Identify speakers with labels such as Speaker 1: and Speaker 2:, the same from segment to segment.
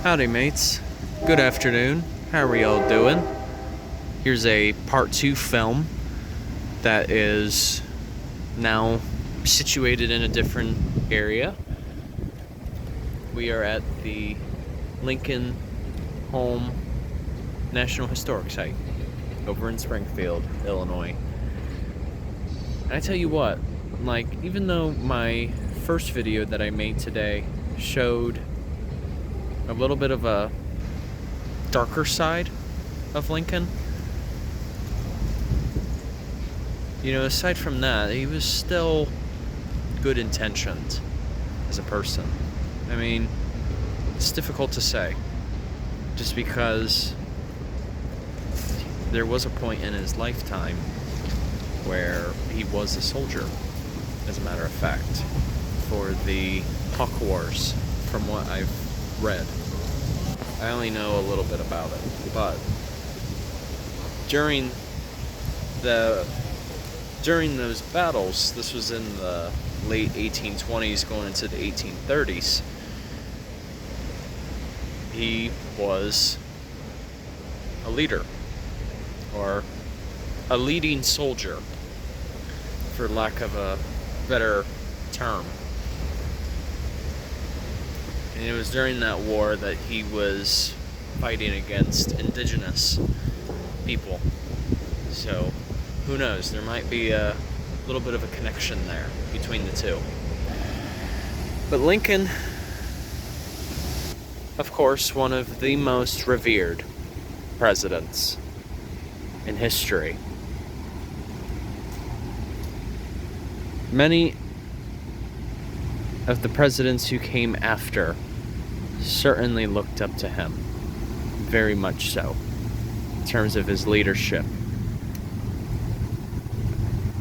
Speaker 1: Howdy mates, good afternoon, how are y'all doing? Here's a part 2 film that is now situated in a different area. We are at the Lincoln Home National Historic Site over in Springfield, Illinois. And I tell you what, even though my first video that I made today showed a little bit of a darker side of Lincoln, aside from that, he was still good intentioned as a person. I mean, it's difficult to say, just because there was a point in his lifetime where he was a soldier, as a matter of fact, for the Hawk Wars, from what I've read. I only know a little bit about it, but during those battles, this was in the late 1820s going into the 1830s, he was a leader, or a leading soldier, for lack of a better term. And it was during that war that he was fighting against indigenous people. So, who knows? There might be a little bit of a connection there between the two. But Lincoln, of course, one of the most revered presidents in history. Many of the presidents who came after certainly looked up to him, very much so, in terms of his leadership.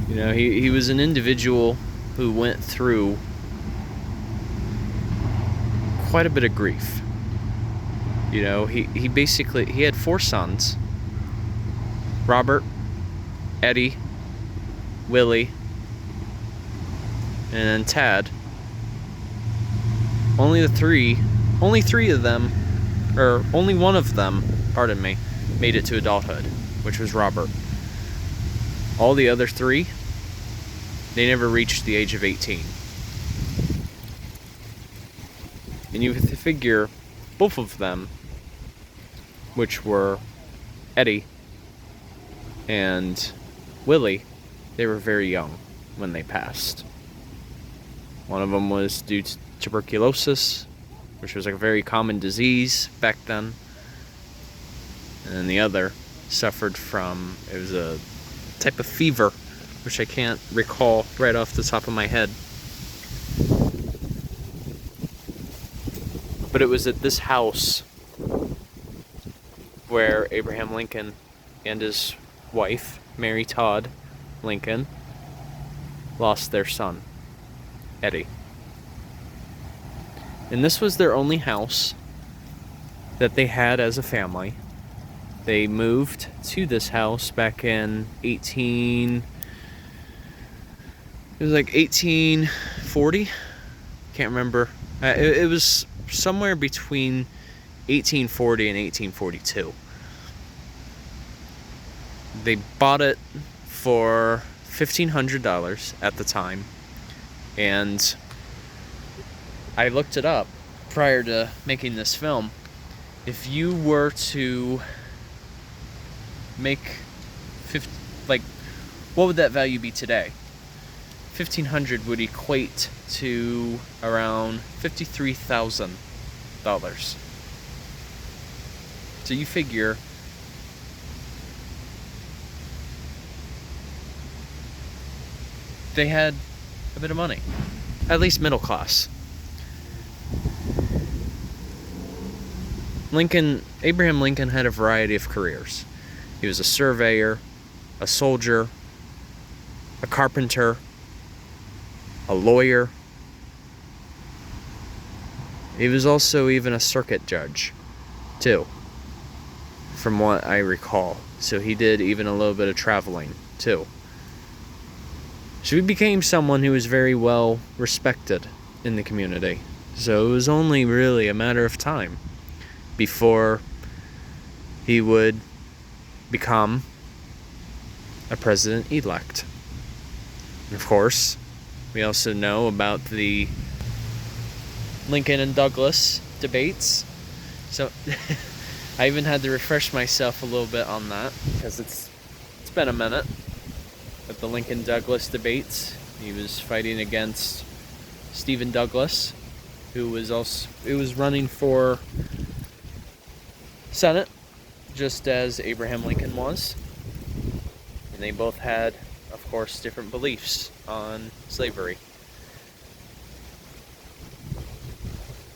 Speaker 1: He was an individual who went through quite a bit of grief. He had 4 sons: Robert, Eddie, Willie, and then Tad. Only one of them, made it to adulthood, which was Robert. All the other 3, they never reached the age of 18. And you figure both of them, which were Eddie and Willie, they were very young when they passed. One of them was due to tuberculosis, which was a very common disease back then. And then the other suffered from, it was a type of fever, which I can't recall right off the top of my head. But it was at this house where Abraham Lincoln and his wife, Mary Todd Lincoln, lost their son, Eddie. And this was their only house that they had as a family. They moved to this house back in 1840? Can't remember. It was somewhere between 1840 and 1842. They bought it for $1,500 at the time, and I looked it up prior to making this film. If you were to make what would that value be today? $1,500 would equate to around $53,000. So you figure they had a bit of money, at least middle class. Abraham Lincoln had a variety of careers. He was a surveyor, a soldier, a carpenter, a lawyer. He was also even a circuit judge, too, from what I recall. So he did even a little bit of traveling, too. So he became someone who was very well respected in the community. So it was only really a matter of time before he would become a president-elect. And of course, we also know about the Lincoln and Douglas debates. So I even had to refresh myself a little bit on that because it's been a minute. With the Lincoln Douglas debates, he was fighting against Stephen Douglas, who was running for Senate, just as Abraham Lincoln was. And they both had, of course, different beliefs on slavery.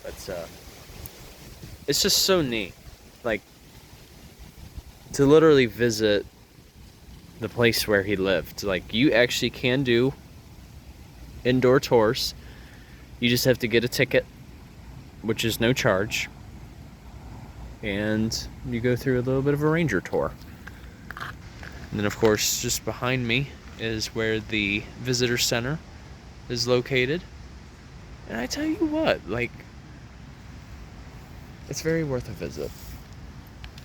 Speaker 1: But it's just so neat, like, to literally visit the place where he lived. Like, you actually can do indoor tours. You just have to get a ticket, which is no charge, and you go through a little bit of a ranger tour. And then, of course, just behind me is where the visitor center is located. And I tell you what, like, it's very worth a visit.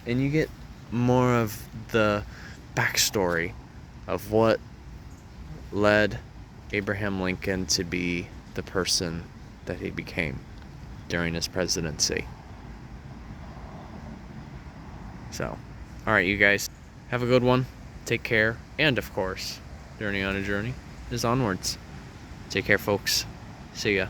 Speaker 1: And you get more of the backstory of what led Abraham Lincoln to be the person that he became during his presidency. So, alright, you guys, have a good one. Take care. And, of course, Journey on a Journey is onwards. Take care, folks. See ya.